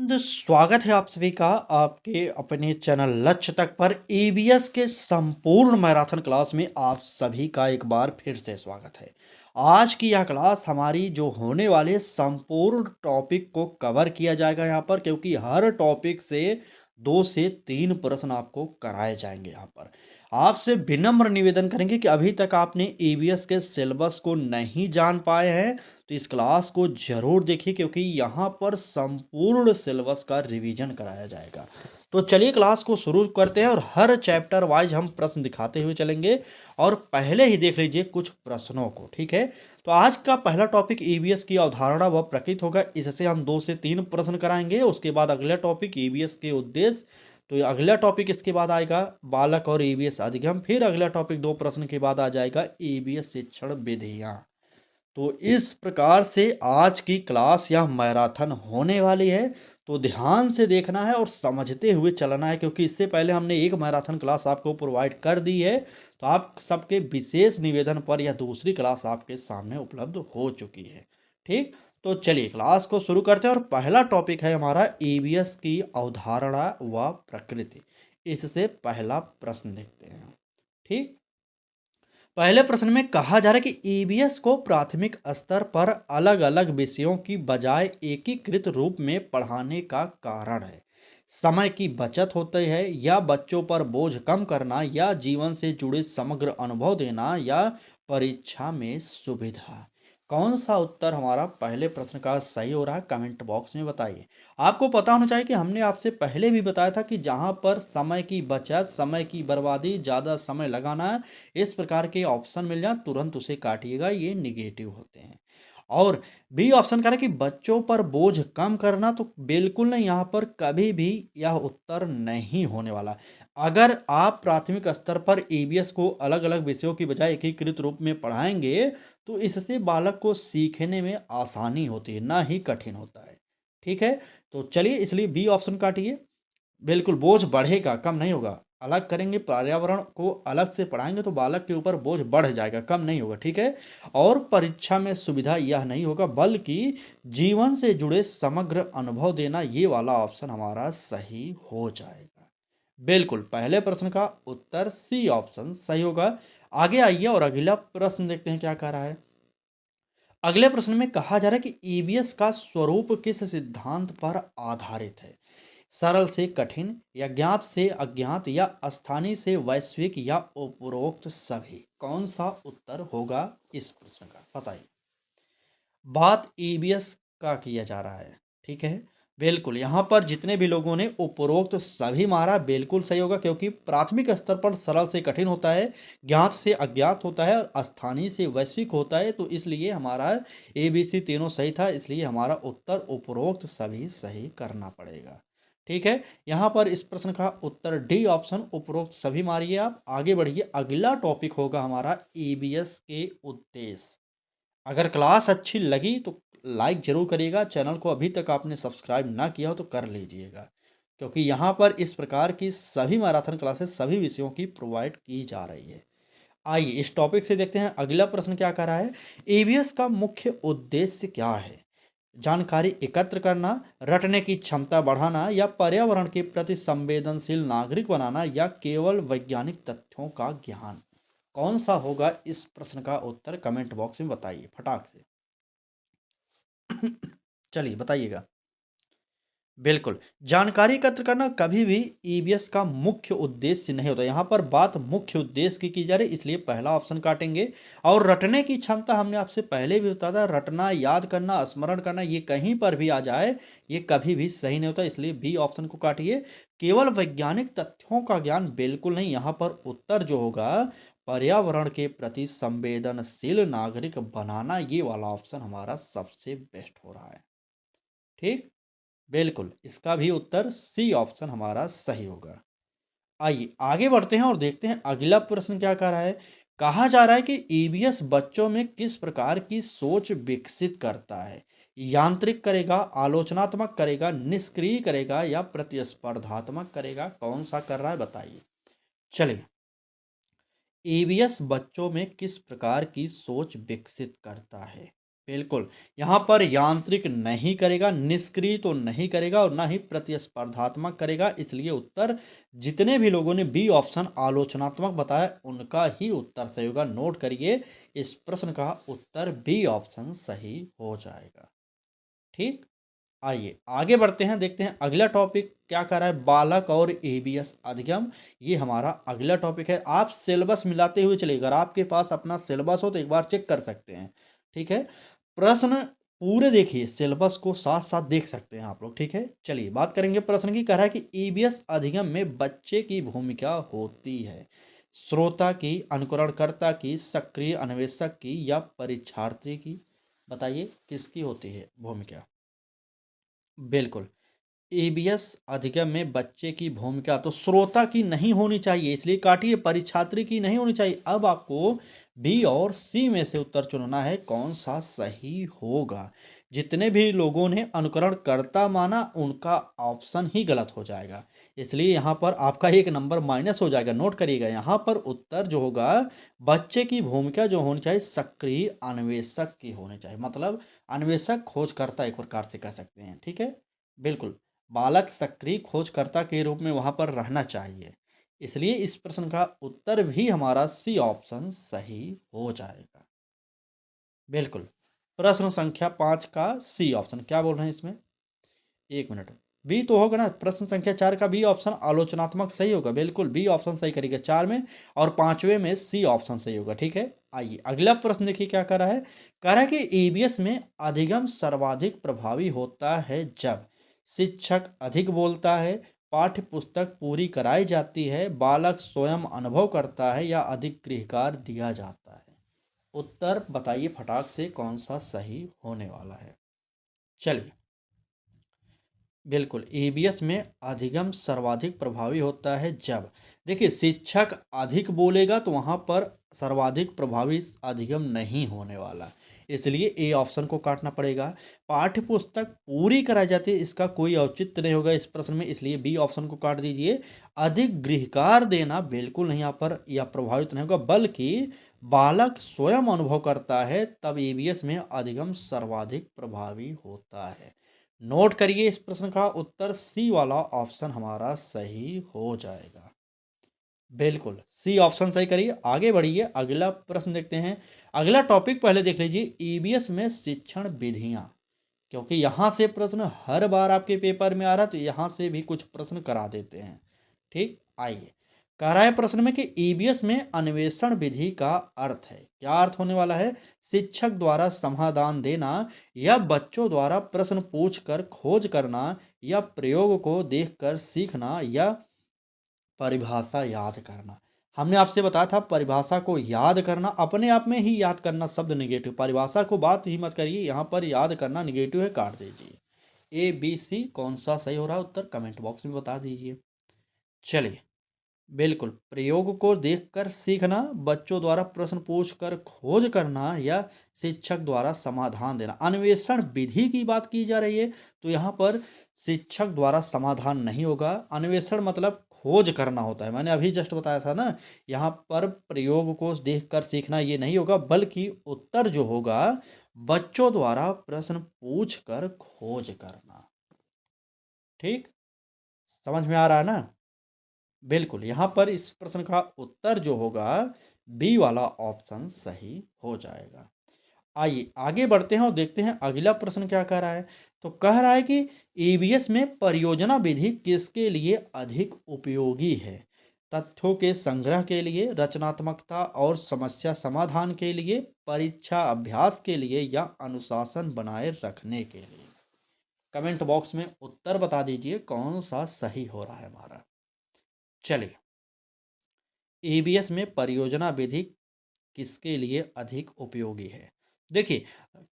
स्वागत है आप सभी का आपके अपने चैनल लक्ष्य तक पर ईबीएस के संपूर्ण मैराथन क्लास में आप सभी का एक बार फिर से स्वागत है। आज की यह क्लास हमारी जो होने वाले संपूर्ण टॉपिक को कवर किया जाएगा यहाँ पर, क्योंकि हर टॉपिक से 2 से 3 प्रश्न आपको कराए जाएंगे। यहाँ पर आपसे विनम्र निवेदन करेंगे कि अभी तक आपने ईबीएस के सिलेबस को नहीं जान पाए हैं तो इस क्लास को जरूर देखिए, क्योंकि यहाँ पर संपूर्ण सिलेबस का रिवीजन कराया जाएगा। तो चलिए क्लास को शुरू करते हैं और हर चैप्टर वाइज हम प्रश्न दिखाते हुए चलेंगे और पहले ही देख लीजिए कुछ प्रश्नों को। ठीक है, तो आज का पहला टॉपिक ईबीएस की अवधारणा व प्रकृति होगा। इससे हम 2 से 3 प्रश्न कराएंगे। उसके बाद अगला टॉपिक ईबीएस के उद्देश्य, तो अगला टॉपिक इसके बाद आएगा बालक और ईबीएस अधिगम। फिर अगला टॉपिक 2 प्रश्न के बाद आ जाएगा ईबीएस शिक्षण विधियां। तो इस प्रकार से आज की क्लास यह मैराथन होने वाली है, तो ध्यान से देखना है और समझते हुए चलना है, क्योंकि इससे पहले हमने एक मैराथन क्लास आपको प्रोवाइड कर दी है। तो आप सबके विशेष निवेदन पर यह दूसरी क्लास आपके सामने उपलब्ध हो चुकी है। ठीक, तो चलिए क्लास को शुरू करते हैं और पहला टॉपिक है हमारा ईबीएस की अवधारणा व प्रकृति। इससे पहला प्रश्न देखते हैं। ठीक, पहले प्रश्न में कहा जा रहा है कि ईबीएस को प्राथमिक स्तर पर अलग अलग विषयों की बजाय एकीकृत रूप में पढ़ाने का कारण है समय की बचत होती है, या बच्चों पर बोझ कम करना, या जीवन से जुड़े समग्र अनुभव देना, या परीक्षा में सुविधा। कौन सा उत्तर हमारा पहले प्रश्न का सही हो रहा है, कमेंट बॉक्स में बताइए। आपको पता होना चाहिए कि हमने आपसे पहले भी बताया था कि जहां पर समय की बचत, समय की बर्बादी, ज़्यादा समय लगाना, इस प्रकार के ऑप्शन मिल जाए तुरंत उसे काटिएगा, ये निगेटिव होते हैं। और बी ऑप्शन कह रहा है कि बच्चों पर बोझ कम करना, तो बिल्कुल नहीं, यहाँ पर कभी भी यह उत्तर नहीं होने वाला। अगर आप प्राथमिक स्तर पर ईबीएस को अलग अलग विषयों की बजाय एकीकृत रूप में पढ़ाएंगे तो इससे बालक को सीखने में आसानी होती है, ना ही कठिन होता है। ठीक है, तो चलिए इसलिए बी ऑप्शन काटिए। बिल्कुल, बोझ बढ़ेगा, कम नहीं होगा। अलग करेंगे, पर्यावरण को अलग से पढ़ाएंगे तो बालक के ऊपर बोझ बढ़ जाएगा, कम नहीं होगा। ठीक है, और परीक्षा में सुविधा यह नहीं होगा, बल्कि जीवन से जुड़े समग्र अनुभव देना, ये वाला ऑप्शन हमारा सही हो जाएगा। बिल्कुल, पहले प्रश्न का उत्तर सी ऑप्शन सही होगा। आगे आइए और अगला प्रश्न देखते हैं क्या कह रहा है। अगले प्रश्न में कहा जा रहा है कि ईबीएस का स्वरूप किस सिद्धांत पर आधारित है। सरल से कठिन, या ज्ञात से अज्ञात, या स्थानीय से वैश्विक, या उपरोक्त सभी। कौन सा उत्तर होगा इस प्रश्न का, बताइए। बात ईबीएस का किया जा रहा है। ठीक है, बिल्कुल, यहाँ पर जितने भी लोगों ने उपरोक्त सभी मारा बिल्कुल सही होगा, क्योंकि प्राथमिक स्तर पर सरल से कठिन होता है, ज्ञात से अज्ञात होता है, और स्थानीय से वैश्विक होता है। तो इसलिए हमारा एबीसी तीनों सही था, इसलिए हमारा उत्तर उपरोक्त सभी सही करना पड़ेगा। ठीक है, यहाँ पर इस प्रश्न का उत्तर डी ऑप्शन उपरोक्त सभी मारिए। आप आगे बढ़िए, अगला टॉपिक होगा हमारा ईबीएस के उद्देश्य। अगर क्लास अच्छी लगी तो लाइक ज़रूर करिएगा। चैनल को अभी तक आपने सब्सक्राइब ना किया हो तो कर लीजिएगा, क्योंकि यहाँ पर इस प्रकार की सभी मैराथन क्लासेस सभी विषयों की प्रोवाइड की जा रही है। आइए इस टॉपिक से देखते हैं अगला प्रश्न क्या कर रहा है। ईवीएस का मुख्य उद्देश्य क्या है। जानकारी एकत्र करना, रटने की क्षमता बढ़ाना, या पर्यावरण के प्रति संवेदनशील नागरिक बनाना, या केवल वैज्ञानिक तथ्यों का ज्ञान। कौन सा होगा इस प्रश्न का उत्तर, कमेंट बॉक्स में बताइए फटाक से। चलिए बताइएगा। बिल्कुल, जानकारी एकत्र करना कभी भी ईबीएस का मुख्य उद्देश्य नहीं होता। यहाँ पर बात मुख्य उद्देश्य की जा रही है, इसलिए पहला ऑप्शन काटेंगे। और रटने की क्षमता हमने आपसे पहले भी बताया था, रटना, याद करना, स्मरण करना, ये कहीं पर भी आ जाए ये कभी भी सही नहीं होता, इसलिए बी ऑप्शन को काटिए। केवल वैज्ञानिक तथ्यों का ज्ञान बिल्कुल नहीं, यहाँ पर उत्तर जो होगा पर्यावरण के प्रति संवेदनशील नागरिक बनाना, ये वाला ऑप्शन हमारा सबसे बेस्ट हो रहा है। ठीक, बिल्कुल, इसका भी उत्तर सी ऑप्शन हमारा सही होगा। आइए आगे बढ़ते हैं और देखते हैं अगला प्रश्न क्या कह रहा है। कहा जा रहा है कि ईबीएस बच्चों में किस प्रकार की सोच विकसित करता है। यांत्रिक करेगा, आलोचनात्मक करेगा, निष्क्रिय करेगा, या प्रतिस्पर्धात्मक करेगा। कौन सा कर रहा है बताइए। चलिए, ईबीएस बच्चों में किस प्रकार की सोच विकसित करता है। बिल्कुल, यहाँ पर यांत्रिक नहीं करेगा, निष्क्रिय तो नहीं करेगा और ना ही प्रतिस्पर्धात्मक करेगा, इसलिए उत्तर जितने भी लोगों ने बी ऑप्शन आलोचनात्मक बताया, उनका ही उत्तर सही होगा। नोट करिए, इस प्रश्न का उत्तर बी ऑप्शन सही हो जाएगा। ठीक? आइए आगे बढ़ते हैं, देखते हैं अगला टॉपिक क्या कर रहा है। बालक और एबीएस अधिगम, ये हमारा अगला टॉपिक है। आप सिलेबस मिलाते हुए चलिए, अगर आपके पास अपना सिलेबस हो तो एक बार चेक कर सकते हैं। ठीक है, प्रश्न पूरे देखिए, सिलेबस को साथ साथ देख सकते हैं आप लोग। ठीक है, चलिए बात करेंगे प्रश्न की। कह रहा है कि ईबीएस अधिगम में बच्चे की भूमिका होती है श्रोता की, अनुकरणकर्ता की, सक्रिय अन्वेषक की या परीक्षार्थी की। बताइए किसकी होती है भूमिका। बिल्कुल, ईबीएस अधिगम में बच्चे की भूमिका तो श्रोता की नहीं होनी चाहिए, इसलिए काटिए। परीक्षार्थी की नहीं होनी चाहिए। अब आपको बी और सी में से उत्तर चुनना है, कौन सा सही होगा। जितने भी लोगों ने अनुकरण करता माना, उनका ऑप्शन ही गलत हो जाएगा, इसलिए यहाँ पर आपका एक नंबर माइनस हो जाएगा। नोट करिएगा, यहाँ पर उत्तर जो होगा, बच्चे की भूमिका जो होनी चाहिए सक्रिय अन्वेषक की होनी चाहिए। मतलब अन्वेषक खोजकर्ता एक प्रकार से कह सकते हैं। ठीक है, बिल्कुल, बालक सक्रिय खोजकर्ता के रूप में वहां पर रहना चाहिए, इसलिए इस प्रश्न का उत्तर भी हमारा सी ऑप्शन सही हो जाएगा। बिल्कुल, प्रश्न संख्या 5 का सी ऑप्शन, क्या बोल रहे हैं इसमें, एक मिनट, बी तो होगा ना। प्रश्न संख्या 4 का बी ऑप्शन आलोचनात्मक सही होगा। बिल्कुल, बी ऑप्शन सही करेगा 4 में, और 5वें में सी ऑप्शन सही होगा। ठीक है, आइए अगला प्रश्न देखिए क्या कर रहा है। कह रहा है कि ईबीएस में अधिगम सर्वाधिक प्रभावी होता है जब शिक्षक अधिक बोलता है, पाठ्य पुस्तक पूरी कराई जाती है, बालक स्वयं अनुभव करता है या अधिक गृहकार दिया जाता है। उत्तर बताइए फटाक से, कौन सा सही होने वाला है। चलिए, बिल्कुल, ईबीएस में अधिगम सर्वाधिक प्रभावी होता है जब, देखिए, शिक्षक अधिक बोलेगा तो वहाँ पर सर्वाधिक प्रभावी अधिगम नहीं होने वाला, इसलिए ए ऑप्शन को काटना पड़ेगा। पाठ्य पुस्तक पूरी कराई जाती है, इसका कोई औचित्य नहीं होगा इस प्रश्न में, इसलिए बी ऑप्शन को काट दीजिए। अधिक गृहकार देना बिल्कुल नहीं, यहाँ पर यह प्रभावित नहीं होगा, बल्कि बालक स्वयं अनुभव करता है, तब ईबीएस में अधिगम सर्वाधिक प्रभावी होता है। नोट करिए, इस प्रश्न का उत्तर सी वाला ऑप्शन हमारा सही हो जाएगा। बिल्कुल, सी ऑप्शन सही करिए, आगे बढ़िए, अगला प्रश्न देखते हैं। अगला टॉपिक पहले देख लीजिए, ईबीएस में शिक्षण विधियां, क्योंकि यहाँ से प्रश्न हर बार आपके पेपर में आ रहा है, तो यहाँ से भी कुछ प्रश्न करा देते हैं। ठीक, आइए, कह रहा है प्रश्न में कि ईबीएस में अन्वेषण विधि का अर्थ है, क्या अर्थ होने वाला है। शिक्षक द्वारा समाधान देना, या बच्चों द्वारा प्रश्न पूछकर खोज करना, या प्रयोग को देखकर सीखना, या परिभाषा याद करना। हमने आपसे बताया था परिभाषा को याद करना, अपने आप में ही याद करना शब्द निगेटिव, परिभाषा को बात ही मत करिए, यहाँ पर याद करना निगेटिव है, काट दीजिए। ए बी सी कौन सा सही हो रहा है उत्तर कमेंट बॉक्स में बता दीजिए। चलिए, बिल्कुल, प्रयोग को देखकर सीखना, बच्चों द्वारा प्रश्न पूछकर खोज करना, या शिक्षक द्वारा समाधान देना। अन्वेषण विधि की बात की जा रही है, तो यहाँ पर शिक्षक द्वारा समाधान नहीं होगा। अन्वेषण मतलब खोज करना होता है, मैंने अभी जस्ट बताया था ना। यहाँ पर प्रयोग को देखकर सीखना ये नहीं होगा, बल्कि उत्तर जो होगा, बच्चों द्वारा प्रश्न पूछकर खोज करना। ठीक, समझ में आ रहा है ना। बिल्कुल, यहाँ पर इस प्रश्न का उत्तर जो होगा, बी वाला ऑप्शन सही हो जाएगा। आइए आगे बढ़ते हैं और देखते हैं अगला प्रश्न क्या कह रहा है। तो कह रहा है कि ईबीएस में परियोजना विधि किसके लिए अधिक उपयोगी है। तथ्यों के संग्रह के लिए, रचनात्मकता और समस्या समाधान के लिए, परीक्षा अभ्यास के लिए, या अनुशासन बनाए रखने के लिए। कमेंट बॉक्स में उत्तर बता दीजिए, कौन सा सही हो रहा है हमारा। चलिए, ईबीएस में परियोजना विधि किसके लिए अधिक उपयोगी है। देखिए,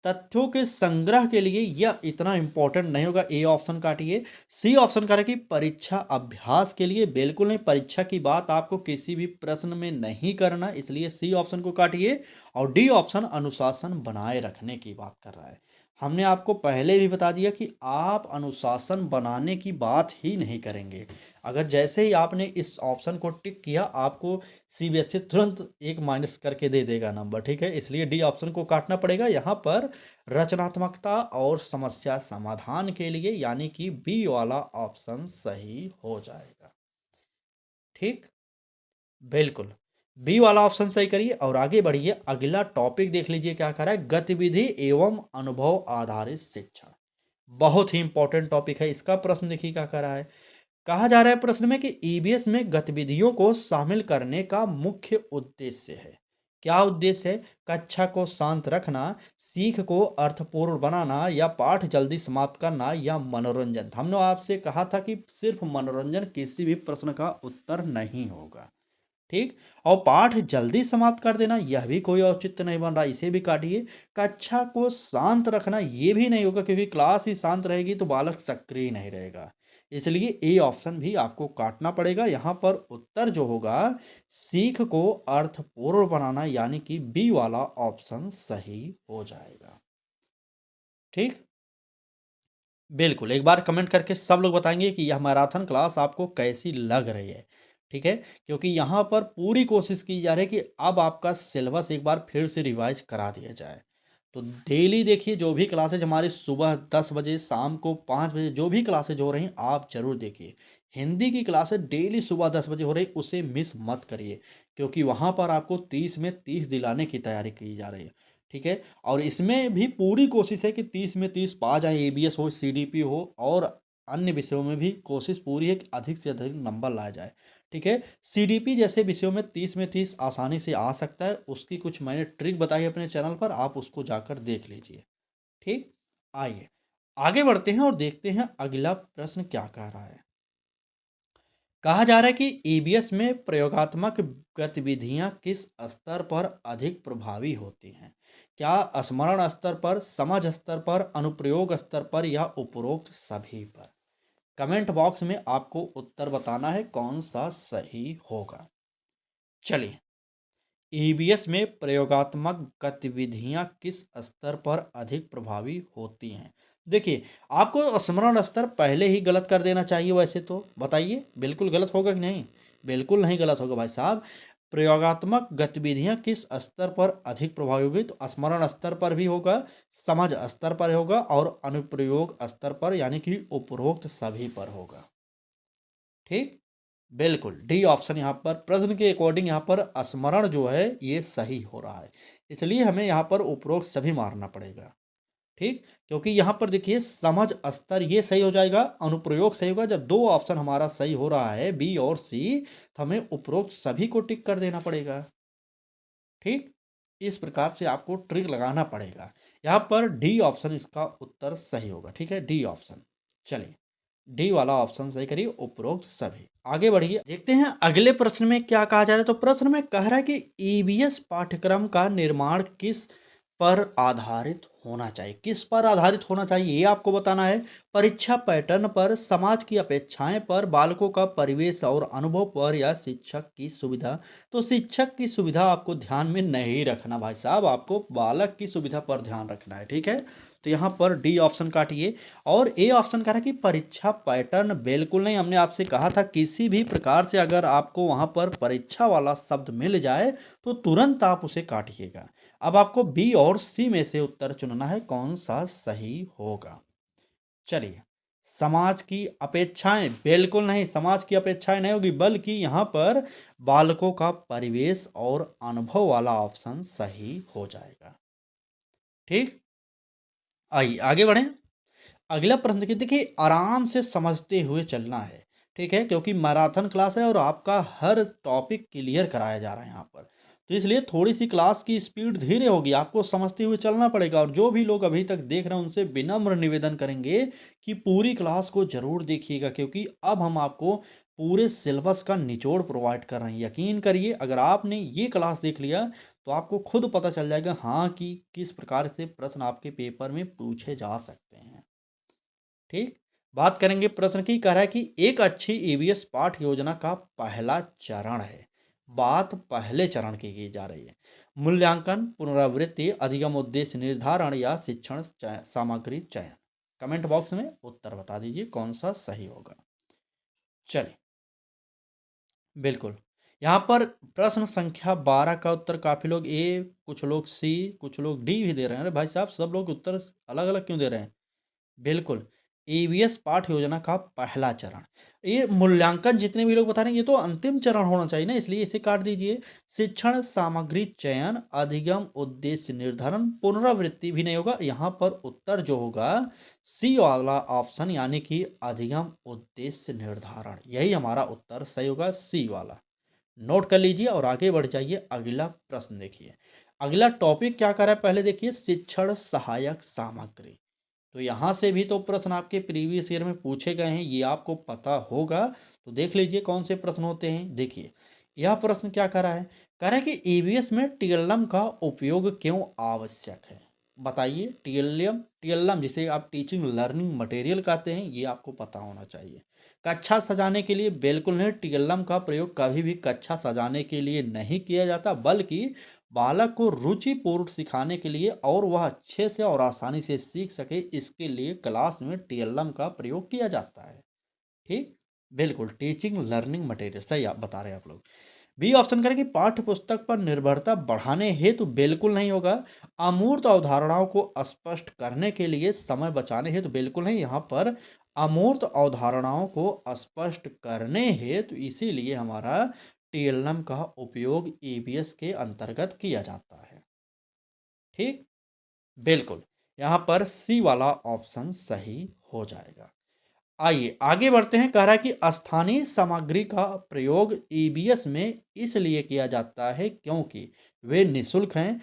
तथ्यों के संग्रह के लिए यह इतना इंपॉर्टेंट नहीं होगा, ए ऑप्शन काटिए। सी ऑप्शन करें कि परीक्षा अभ्यास के लिए, बिल्कुल नहीं, परीक्षा की बात आपको किसी भी प्रश्न में नहीं करना, इसलिए सी ऑप्शन को काटिए। और डी ऑप्शन अनुशासन बनाए रखने की बात कर रहा है। हमने आपको पहले भी बता दिया कि आप अनुशासन बनाने की बात ही नहीं करेंगे। अगर जैसे ही आपने इस ऑप्शन को टिक किया, आपको सीबीएसई तुरंत 1 माइनस करके दे देगा नंबर, ठीक है? इसलिए डी ऑप्शन को काटना पड़ेगा। यहाँ पर रचनात्मकता और समस्या समाधान के लिए यानी कि बी वाला ऑप्शन सही हो जाएगा। ठीक? बिल्कुल। बी वाला ऑप्शन सही करिए और आगे बढ़िए। अगला टॉपिक देख लीजिए क्या कह रहा है, गतिविधि एवं अनुभव आधारित शिक्षा। बहुत ही इंपॉर्टेंट टॉपिक है। इसका प्रश्न देखिए क्या कह रहा है। कहा जा रहा है प्रश्न में कि ईबीएस में गतिविधियों को शामिल करने का मुख्य उद्देश्य है। क्या उद्देश्य है? कक्षा को शांत रखना, सीख को अर्थपूर्ण बनाना, या पाठ जल्दी समाप्त करना, या मनोरंजन। हमने आपसे कहा था कि सिर्फ मनोरंजन किसी भी प्रश्न का उत्तर नहीं होगा। ठीक। और पाठ जल्दी समाप्त कर देना यह भी कोई औचित्य नहीं बन रहा, इसे भी काटिए। कक्षा को शांत रखना ये भी नहीं होगा, क्योंकि क्लास ही शांत रहेगी तो बालक सक्रिय नहीं रहेगा। इसलिए ए ऑप्शन भी आपको काटना पड़ेगा। यहाँ पर उत्तर जो होगा, सीख को अर्थपूर्ण बनाना यानी कि बी वाला ऑप्शन सही हो जाएगा। ठीक। बिल्कुल, एक बार कमेंट करके सब लोग बताएँगे कि यह मैराथन क्लास आपको कैसी लग रही है, ठीक है? क्योंकि यहाँ पर पूरी कोशिश की जा रही है कि अब आपका सिलेबस एक बार फिर से रिवाइज़ करा दिया जाए। तो डेली देखिए, जो भी क्लासेज हमारी सुबह 10 बजे, शाम को 5 बजे जो भी क्लासेज हो रही हैं, आप ज़रूर देखिए। हिंदी की क्लासेज डेली सुबह 10 बजे हो रही, उसे मिस मत करिए, क्योंकि वहाँ पर आपको 30 में 30 दिलाने की तैयारी की जा रही है। ठीक है? और इसमें भी पूरी कोशिश है कि 30 में 30 पा जाएँ, एबीएस हो, सीडीपी हो और अन्य विषयों में भी कोशिश पूरी है कि अधिक से अधिक नंबर लाया जाए। ठीक है? सीडीपी जैसे विषयों में 30 में 30 आसानी से आ सकता है, उसकी कुछ मैंने ट्रिक बताई है अपने चैनल पर, आप उसको जाकर देख लीजिए। ठीक? आइए, आगे बढ़ते हैं और देखते हैं अगला प्रश्न क्या कह रहा है। कहा जा रहा है कि ईबीएस में प्रयोगात्मक गतिविधियां किस स्तर पर अधिक प्रभावी होती हैं? क्या स्मरण स्तर पर, समझ स्तर पर, अनुप्रयोग स्तर पर, या उपरोक्त सभी पर? कमेंट बॉक्स में आपको उत्तर बताना है कौन सा सही होगा। चलिए, ईबीएस में प्रयोगात्मक गतिविधियां किस स्तर पर अधिक प्रभावी होती हैं? देखिए, आपको स्मरण स्तर पहले ही गलत कर देना चाहिए वैसे तो, बताइए बिल्कुल गलत होगा कि नहीं? बिल्कुल नहीं गलत होगा भाई साहब। प्रयोगात्मक गतिविधियां किस स्तर पर अधिक प्रभावी होगी? तो स्मरण स्तर पर भी होगा, समझ स्तर पर होगा और अनुप्रयोग स्तर पर यानी कि उपरोक्त सभी पर होगा। ठीक। बिल्कुल, डी ऑप्शन यहाँ पर प्रश्न के अकॉर्डिंग यहाँ पर स्मरण जो है ये सही हो रहा है। इसलिए हमें यहाँ पर उपरोक्त सभी मारना पड़ेगा। ठीक? क्योंकि यहाँ पर देखिए, समझ स्तर ये सही हो जाएगा, अनुप्रयोग सही होगा। जब 2 ऑप्शन हमारा सही हो रहा है, बी और सी, तो हमें उपरोक्त सभी को टिक कर देना पड़ेगा। ठीक? इस प्रकार से आपको ट्रिक लगाना पड़ेगा। यहाँ पर डी ऑप्शन इसका उत्तर सही होगा। ठीक है? D option. चलिए, डी वाला ऑप्शन सही करिए, उपरोक्त सभी। आगे बढ़िए, देखते हैं अगले प्रश्न में क्या कहा जा रहा है। तो प्रश्न में कह रहा है कि ईबीएस पाठ्यक्रम का निर्माण किस पर आधारित होना चाहिए? किस पर आधारित होना चाहिए ये आपको बताना है। परीक्षा पैटर्न पर, समाज की अपेक्षाएं पर, बालकों का परिवेश और अनुभव पर, या शिक्षक की सुविधा? तो शिक्षक की सुविधा आपको ध्यान में नहीं रखना भाई साहब, आपको बालक की सुविधा पर ध्यान रखना है। ठीक है? तो यहाँ पर डी ऑप्शन काटिए। और ए ऑप्शन कह रहा है कि परीक्षा पैटर्न, बिल्कुल नहीं। हमने आपसे कहा था किसी भी प्रकार से अगर आपको वहां पर परीक्षा वाला शब्द मिल जाए तो तुरंत आप उसे काटिएगा। अब आपको बी और सी में से उत्तर चुनना है कौन सा सही होगा। चलिए, समाज की अपेक्षाएं, बिल्कुल नहीं, समाज की अपेक्षाएं नहीं होगी, बल्कि यहाँ पर बालकों का परिवेश और अनुभव वाला ऑप्शन सही हो जाएगा। ठीक। आइए आगे बढ़ें। अगला प्रश्न की देखिए, आराम से समझते हुए चलना है। ठीक है? क्योंकि मैराथन क्लास है और आपका हर टॉपिक क्लियर कराया जा रहा है यहाँ पर। तो इसलिए थोड़ी सी क्लास की स्पीड धीरे होगी, आपको समझते हुए चलना पड़ेगा। और जो भी लोग अभी तक देख रहे हैं उनसे विनम्र निवेदन करेंगे कि पूरी क्लास को जरूर देखिएगा, क्योंकि अब हम आपको पूरे सिलेबस का निचोड़ प्रोवाइड कर रहे हैं। यकीन करिए, अगर आपने ये क्लास देख लिया तो आपको खुद पता चल जाएगा हाँ कि किस प्रकार से प्रश्न आपके पेपर में पूछे जा सकते हैं। ठीक। बात करेंगे प्रश्न की, कह रहा है कि एक अच्छी ईवीएस पाठ योजना का पहला चरण है। बात पहले चरण की जा रही है। मूल्यांकन, पुनरावृत्ति, अधिगम उद्देश्य निर्धारण या शिक्षण सामग्री चयन। कमेंट बॉक्स में उत्तर बता दीजिए कौन सा सही होगा। चलिए, बिल्कुल। यहाँ पर प्रश्न संख्या 12 का उत्तर काफ़ी लोग ए, कुछ लोग सी, कुछ लोग डी भी दे रहे हैं। अरे भाई साहब, सब लोग उत्तर अलग-अलग क्यों दे रहे हैं? बिल्कुल, ईवीएस पाठ योजना का पहला चरण। ये मूल्यांकन जितने भी लोग बता रहे हैं, ये तो अंतिम चरण होना चाहिए ना, इसलिए इसे काट दीजिए। शिक्षण सामग्री चयन, अधिगम उद्देश्य निर्धारण, पुनरावृत्ति भी नहीं होगा। यहाँ पर उत्तर जो होगा सी वाला ऑप्शन, यानी कि अधिगम उद्देश्य निर्धारण, यही हमारा उत्तर सही होगा, सी वाला। नोट कर लीजिए और आगे बढ़ जाइए। अगला प्रश्न देखिए। अगला टॉपिक क्या कर रहा है, पहले देखिए, शिक्षण सहायक सामग्री। तो यहाँ से भी तो प्रश्न आपके प्रीवियस ईयर में पूछे गए हैं, ये आपको पता होगा। तो देख लीजिए कौन से प्रश्न होते हैं। देखिए, यह प्रश्न क्या कर रहा है, कह रहा है कि ईवीएस में टीएलएम का उपयोग क्यों आवश्यक है। बताइए, टीएलएम टीएलएम जिसे आप टीचिंग लर्निंग मटेरियल कहते हैं, ये आपको पता होना चाहिए। कक्षा सजाने के लिए बिल्कुल नहीं, टीएलएम का प्रयोग कभी भी कक्षा सजाने के लिए नहीं किया जाता, बल्कि बालक को रुचिपूर्ण सिखाने के लिए और वह अच्छे से और आसानी से सीख सके, इसके लिए क्लास में टीएलएम का प्रयोग किया जाता है। ठीक, बिल्कुल, टीचिंग लर्निंग मटेरियल सही आप बता रहे हैं आप लोग। बी ऑप्शन करें कि पाठ्य पुस्तक पर निर्भरता बढ़ाने हेतु बिल्कुल नहीं होगा। अमूर्त अवधारणाओं को स्पष्ट करने के लिए समय बचाने हेतु बिल्कुल नहीं। यहाँ पर अमूर्त अवधारणाओं को स्पष्ट करने हेतु इसीलिए हमारा टीएलएम का उपयोग ईवीएस के अंतर्गत किया जाता है। ठीक, बिल्कुल, यहाँ पर सी वाला ऑप्शन सही हो जाएगा। आइए आगे बढ़ते हैं। कह रहा है कि स्थानीय सामग्री का प्रयोग ईबीएस में इसलिए किया जाता है क्योंकि वे निःशुल्क हैं,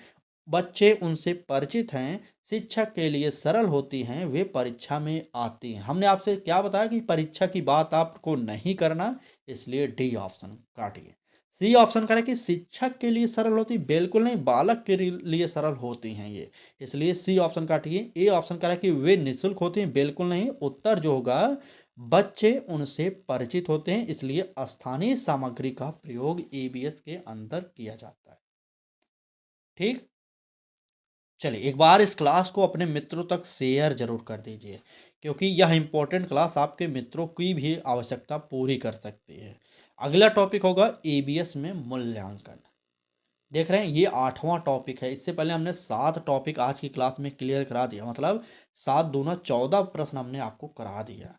बच्चे उनसे परिचित हैं, शिक्षक के लिए सरल होती हैं, वे परीक्षा में आती हैं। हमने आपसे क्या बताया कि परीक्षा की बात आपको नहीं करना, इसलिए डी ऑप्शन काटिए। सी ऑप्शन करें कि शिक्षक के लिए सरल होती, बिल्कुल नहीं, बालक के लिए सरल होती हैं ये, इसलिए सी ऑप्शन काटिए। ए ऑप्शन करें कि वे निःशुल्क होती हैं, बिल्कुल नहीं, उत्तर जो होगा बच्चे उनसे परिचित होते हैं, इसलिए स्थानीय सामग्री का प्रयोग ईबीएस के अंदर किया जाता है। ठीक, चलिए एक बार इस क्लास को अपने मित्रों तक शेयर जरूर कर दीजिए, क्योंकि यह इंपॉर्टेंट क्लास आपके मित्रों की भी आवश्यकता पूरी कर सकती है। अगला टॉपिक होगा ईबीएस में मूल्यांकन। देख रहे हैं, ये 8वां टॉपिक है। इससे पहले हमने 7 टॉपिक आज की क्लास में क्लियर करा दिया, मतलब 7 दूना 14 प्रश्न हमने आपको करा दिया।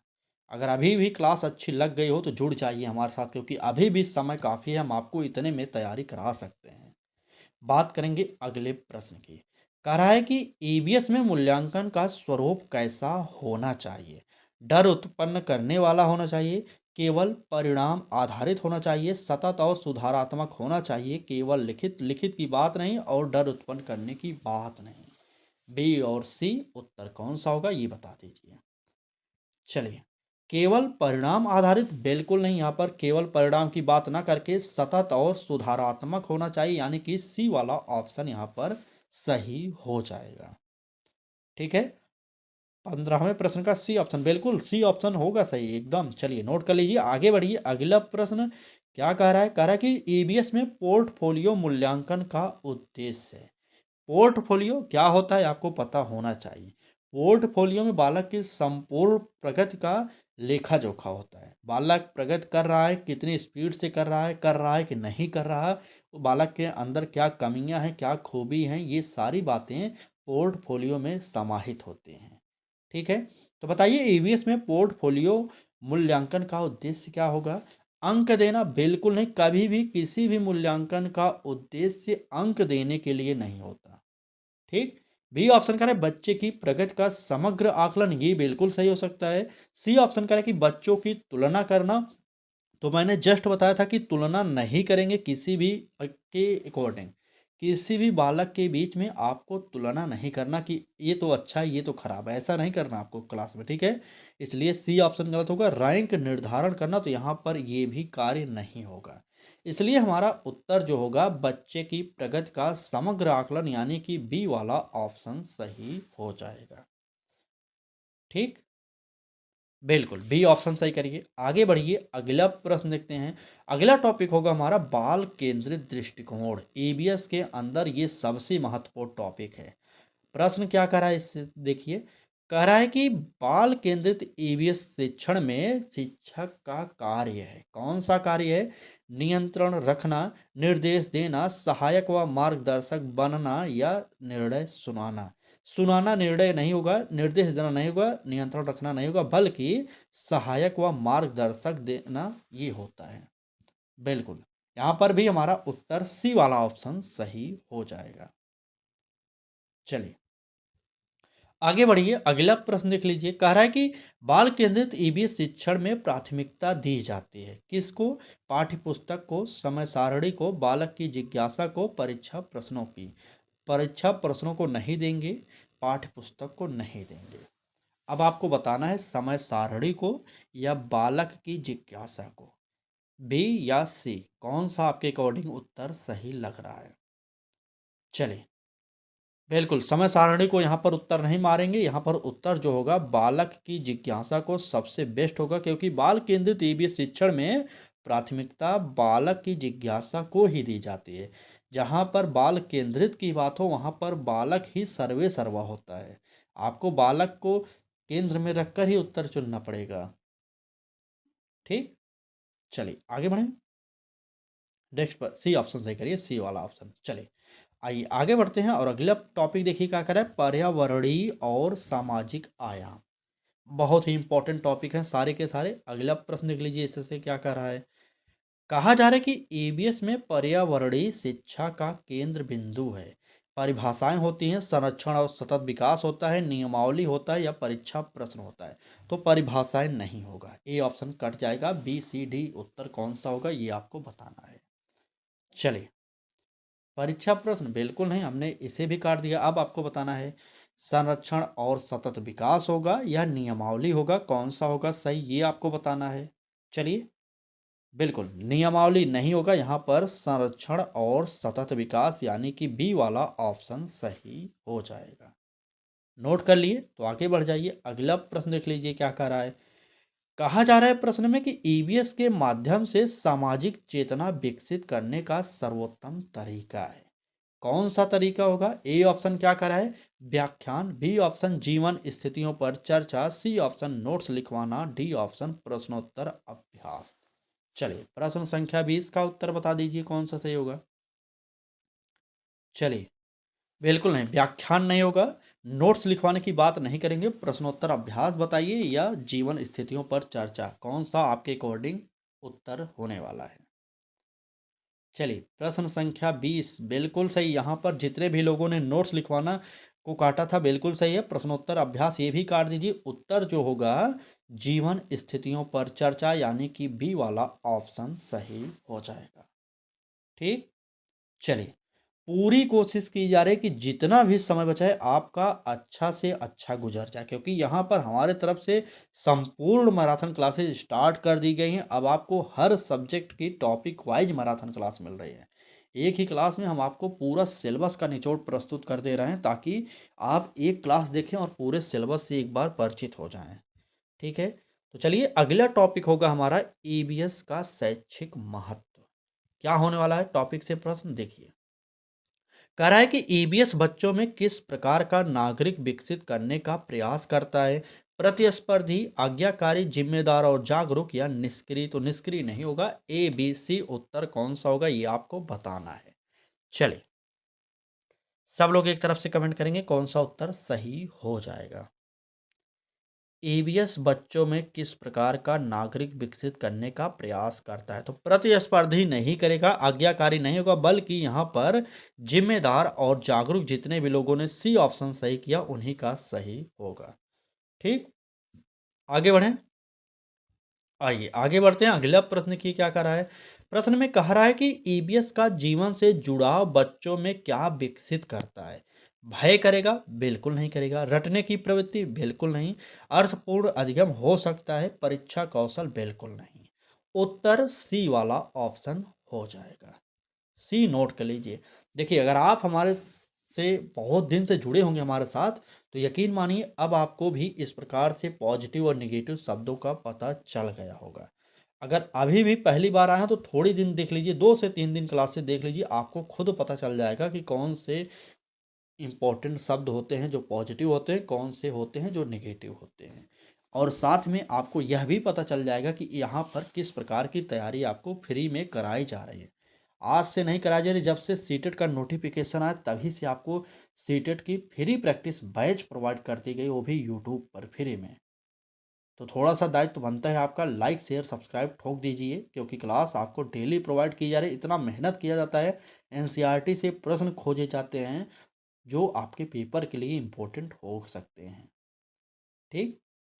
अगर अभी भी क्लास अच्छी लग गई हो तो जुड़ जाइए हमारे साथ, क्योंकि अभी भी समय काफ़ी है, हम आपको इतने में तैयारी करा सकते हैं। बात करेंगे अगले प्रश्न की। कह रहा है कि ईवीएस में मूल्यांकन का स्वरूप कैसा होना चाहिए। डर उत्पन्न करने वाला होना चाहिए, केवल परिणाम आधारित होना चाहिए, सतत और सुधारात्मक होना चाहिए, केवल लिखित लिखित की बात नहीं और डर उत्पन्न करने की बात नहीं। बी और सी उत्तर कौन सा होगा, ये बता दीजिए। चलिए, केवल परिणाम आधारित बिल्कुल नहीं, यहाँ पर केवल परिणाम की बात ना करके सतत और सुधारात्मक होना चाहिए, यानी कि सी वाला ऑप्शन यहाँ पर सही हो जाएगा। ठीक है, 15वें प्रश्न का सी ऑप्शन, बिल्कुल सी ऑप्शन होगा सही एकदम। चलिए नोट कर लीजिए, आगे बढ़िए। अगला प्रश्न क्या कह रहा है, कह रहा है कि ईबीएस में पोर्टफोलियो मूल्यांकन का उद्देश्य है। पोर्टफोलियो क्या होता है आपको पता होना चाहिए। पोर्टफोलियो में बालक की संपूर्ण प्रगति का लेखा जोखा होता है। बालक प्रगति कर रहा है, कितनी स्पीड से कर रहा है कि नहीं कर रहा, वो बालक के अंदर क्या कमियां हैं, क्या खूबी हैं, ये सारी बातें पोर्टफोलियो में समाहित होती हैं। ठीक है, तो बताइए ईवीएस में पोर्टफोलियो मूल्यांकन का उद्देश्य क्या होगा। अंक देना बिल्कुल नहीं, कभी भी किसी भी मूल्यांकन का उद्देश्य अंक देने के लिए नहीं होता। ठीक, बी ऑप्शन करें बच्चे की प्रगति का समग्र आकलन, ये बिल्कुल सही हो सकता है। सी ऑप्शन करें कि बच्चों की तुलना करना, तो मैंने जस्ट बताया था कि तुलना नहीं करेंगे किसी भी के अकॉर्डिंग, किसी भी बालक के बीच में आपको तुलना नहीं करना कि ये तो अच्छा है ये तो खराब है, ऐसा नहीं करना आपको क्लास में। ठीक है, इसलिए सी ऑप्शन गलत होगा। रैंक निर्धारण करना, तो यहाँ पर ये भी कार्य नहीं होगा, इसलिए हमारा उत्तर जो होगा बच्चे की प्रगति का समग्र आकलन, यानी कि बी वाला ऑप्शन सही हो जाएगा। ठीक, बिल्कुल, बी ऑप्शन सही करिए। आगे बढ़िए, अगला प्रश्न देखते हैं। अगला टॉपिक होगा हमारा बाल केंद्रित दृष्टिकोण। ईबीएस के अंदर ये सबसे महत्वपूर्ण टॉपिक है। प्रश्न क्या कह रहा है इससे देखिए, कह रहा है कि बाल केंद्रित ईवीएस शिक्षण में शिक्षक का कार्य है। कौन सा कार्य है? नियंत्रण रखना, निर्देश देना, सहायक व मार्गदर्शक बनना या निर्णय सुनाना। सुनाना निर्णय नहीं होगा, निर्देश देना नहीं होगा, नियंत्रण रखना नहीं होगा, बल्कि सहायक व मार्गदर्शक देना ये होता है। बिल्कुल, यहाँ पर भी हमारा उत्तर सी वाला ऑप्शन सही हो जाएगा। चलिए आगे बढ़िए, अगला प्रश्न देख लीजिए। कह रहा है कि बाल केंद्रित ईबीएस शिक्षण में प्राथमिकता दी जाती है। किसको? पाठ्य पुस्तक को, समय सारणी को, बालक की जिज्ञासा को, परीक्षा प्रश्नों की। परीक्षा प्रश्नों को नहीं देंगे, पाठ्य पुस्तक को नहीं देंगे। अब आपको बताना है समय सारणी को या बालक की जिज्ञासा को। बी या सी, कौन सा आपके अकॉर्डिंग उत्तर सही लग रहा है? चलिए, बिल्कुल, समय सारणी को यहाँ पर उत्तर नहीं मारेंगे, यहाँ पर उत्तर जो होगा बालक की जिज्ञासा को सबसे बेस्ट होगा, क्योंकि बाल केंद्रित ईबीएस शिक्षण में प्राथमिकता बालक की जिज्ञासा को ही दी जाती है। जहाँ पर बाल केंद्रित की बात हो वहाँ पर बालक ही सर्वे सर्वा होता है। आपको बालक को केंद्र में रखकर ही उत्तर चुनना पड़ेगा। ठीक, चलिए आगे बढ़ें। नेक्स्ट पर सी ऑप्शन सही करिए, सी वाला ऑप्शन। चलिए आइए आगे बढ़ते हैं और अगला टॉपिक देखिए क्या कर रहा है, पर्यावरणीय और सामाजिक आयाम। बहुत ही इंपॉर्टेंट टॉपिक है सारे के सारे। अगला प्रश्न देख लीजिए इससे क्या कह रहा है। कहा जा रहा है कि ईबीएस में पर्यावरणीय शिक्षा का केंद्र बिंदु है। परिभाषाएं होती हैं, संरक्षण और सतत विकास होता है, नियमावली होता है या परीक्षा प्रश्न होता है। तो परिभाषाएं नहीं होगा, ए ऑप्शन कट जाएगा। बी सी डी उत्तर कौन सा होगा ये आपको बताना है। चलिए, परीक्षा प्रश्न बिल्कुल नहीं, हमने इसे भी काट दिया। अब आपको बताना है संरक्षण और सतत विकास होगा या नियमावली होगा, कौन सा होगा सही ये आपको बताना है। चलिए, बिल्कुल नियमावली नहीं होगा, यहाँ पर संरक्षण और सतत विकास यानी कि बी वाला ऑप्शन सही हो जाएगा। नोट कर लिए तो आगे बढ़ जाइए, अगला प्रश्न देख लीजिए क्या कह रहा है। कहा जा रहा है प्रश्न में कि ईबीएस के माध्यम से सामाजिक चेतना विकसित करने का सर्वोत्तम तरीका है। कौन सा तरीका होगा? ए ऑप्शन क्या करा है, व्याख्यान, बी ऑप्शन जीवन स्थितियों पर चर्चा, सी ऑप्शन नोट्स लिखवाना, डी ऑप्शन प्रश्नोत्तर अभ्यास। चलिए, प्रश्न संख्या 20 का उत्तर बता दीजिए कौन सा सही होगा। चलिए, बिल्कुल नहीं, व्याख्यान नहीं होगा, नोट्स लिखवाने की बात नहीं करेंगे, प्रश्नोत्तर अभ्यास बताइए या जीवन स्थितियों पर चर्चा, कौन सा आपके अकॉर्डिंग उत्तर होने वाला है। चलिए, प्रश्न संख्या 20 बिल्कुल सही। यहाँ पर जितने भी लोगों ने नोट्स लिखवाना को काटा था बिल्कुल सही है। प्रश्नोत्तर अभ्यास ये भी काट दीजिए। उत्तर जो होगा जीवन स्थितियों पर चर्चा यानी कि बी वाला ऑप्शन सही हो जाएगा। ठीक, चलिए, पूरी कोशिश की जा रही है कि जितना भी समय बचा है आपका अच्छा से अच्छा गुजर जाए, क्योंकि यहाँ पर हमारे तरफ से संपूर्ण मैराथन क्लासेज स्टार्ट कर दी गई हैं। अब आपको हर सब्जेक्ट की टॉपिक वाइज मैराथन क्लास मिल रही है। एक ही क्लास में हम आपको पूरा सिलेबस का निचोड़ प्रस्तुत कर दे रहे हैं, ताकि आप एक क्लास देखें और पूरे सिलेबस से एक बार परिचित हो जाएं। ठीक है, तो चलिए अगला टॉपिक होगा हमारा ईबीएस का शैक्षिक महत्व। क्या होने वाला है टॉपिक से प्रश्न देखिए। कह रहा है कि ईबीएस बच्चों में किस प्रकार का नागरिक विकसित करने का प्रयास करता है। प्रतिस्पर्धी, आज्ञाकारी, जिम्मेदार और जागरूक या निष्क्रिय। तो निष्क्रिय नहीं होगा, ए बी सी उत्तर कौन सा होगा ये आपको बताना है। चलिए, सब लोग एक तरफ से कमेंट करेंगे कौन सा उत्तर सही हो जाएगा। ईबीएस बच्चों में किस प्रकार का नागरिक विकसित करने का प्रयास करता है। तो प्रतिस्पर्धी नहीं करेगा, आज्ञाकारी नहीं होगा, बल्कि यहाँ पर जिम्मेदार और जागरूक। जितने भी लोगों ने सी ऑप्शन सही किया उन्हीं का सही होगा। ठीक, आगे बढ़ें। आइए आगे बढ़ते हैं, अगला प्रश्न की क्या कर रहा है। प्रश्न में कह रहा है कि ईबीएस का जीवन से जुड़ाव बच्चों में क्या विकसित करता है। भय करेगा? बिल्कुल नहीं करेगा। रटने की प्रवृत्ति? बिल्कुल नहीं। अर्थपूर्ण अधिगम हो सकता है। परीक्षा कौशल? बिल्कुल नहीं। उत्तर सी वाला ऑप्शन हो जाएगा। सी नोट कर लीजिए। देखिए, अगर आप हमारे से बहुत दिन से जुड़े होंगे हमारे साथ, तो यकीन मानिए अब आपको भी इस प्रकार से पॉजिटिव और नेगेटिव शब्दों का पता चल गया होगा। अगर अभी भी पहली बार आए हैं तो थोड़ी दिन देख लीजिए, 2 से 3 दिन क्लास से देख लीजिए, आपको खुद पता चल जाएगा कि कौन से इम्पोर्टेंट शब्द होते हैं जो पॉजिटिव होते हैं, कौन से होते हैं जो नेगेटिव होते हैं। और साथ में आपको यह भी पता चल जाएगा कि यहाँ पर किस प्रकार की तैयारी आपको फ्री में कराई जा रही है। आज से नहीं कराई जा रही, जब से सीटेट का नोटिफिकेशन आया तभी से आपको सीटेट की फ्री प्रैक्टिस बैच प्रोवाइड कर दी गई, वो भी यूट्यूब पर फ्री में। तो थोड़ा-सा दायित्व बनता है आपका, लाइक, शेयर, सब्सक्राइब ठोक दीजिए, क्योंकि क्लास आपको डेली प्रोवाइड की जा रही है। इतना मेहनत किया जाता है, एनसीईआरटी से प्रश्न खोजे जाते हैं, जो आपके पेपर के लिए इम्पोर्टेंट हो सकते हैं। ठीक?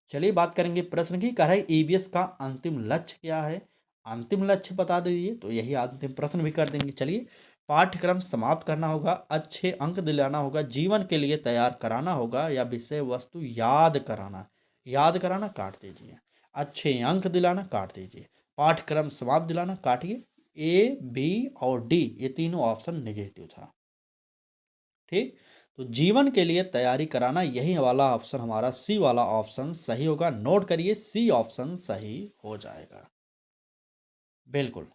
चलिए बात करेंगे प्रश्न की। कह रहा है ईवीएस का अंतिम लक्ष्य क्या है? अंतिम लक्ष्य बता दीजिए, तो यही अंतिम प्रश्न भी कर देंगे। चलिए, पाठ्यक्रम समाप्त करना होगा, अच्छे अंक दिलाना होगा, जीवन के लिए तैयार कराना होगा, या विषय वस्तु याद कराना। याद कराना काट दीजिए, अच्छे अंक दिलाना काट दीजिए, पाठ्यक्रम समाप्त दिलाना काटिए। ए, बी और डी ये तीनों ऑप्शन नेगेटिव था। ठीक, तो जीवन के लिए तैयारी कराना, यही वाला ऑप्शन हमारा सी वाला ऑप्शन सही होगा। नोट करिए, सी ऑप्शन सही हो जाएगा। बिल्कुल,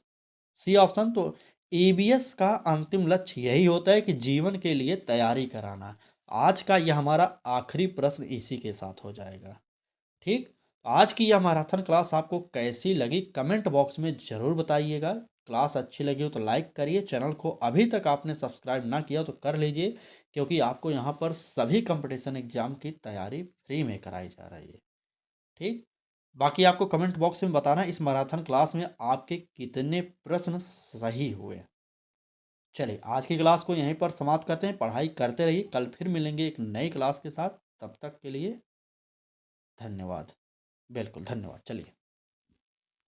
सी ऑप्शन। तो ईबीएस का अंतिम लक्ष्य यही होता है कि जीवन के लिए तैयारी कराना। आज का यह हमारा आखिरी प्रश्न इसी के साथ हो जाएगा। ठीक, आज की यह मैराथन क्लास आपको कैसी लगी कमेंट बॉक्स में ज़रूर बताइएगा। क्लास अच्छी लगी हो तो लाइक करिए, चैनल को अभी तक आपने सब्सक्राइब ना किया तो कर लीजिए, क्योंकि आपको यहाँ पर सभी कंपटीशन एग्जाम की तैयारी फ्री में कराई जा रही है। ठीक, बाकी आपको कमेंट बॉक्स में बताना इस मैराथन क्लास में आपके कितने प्रश्न सही हुए। चलिए, आज की क्लास को यहीं पर समाप्त करते हैं। पढ़ाई करते रहिए, कल फिर मिलेंगे एक नई क्लास के साथ। तब तक के लिए धन्यवाद। बिल्कुल, धन्यवाद। चलिए।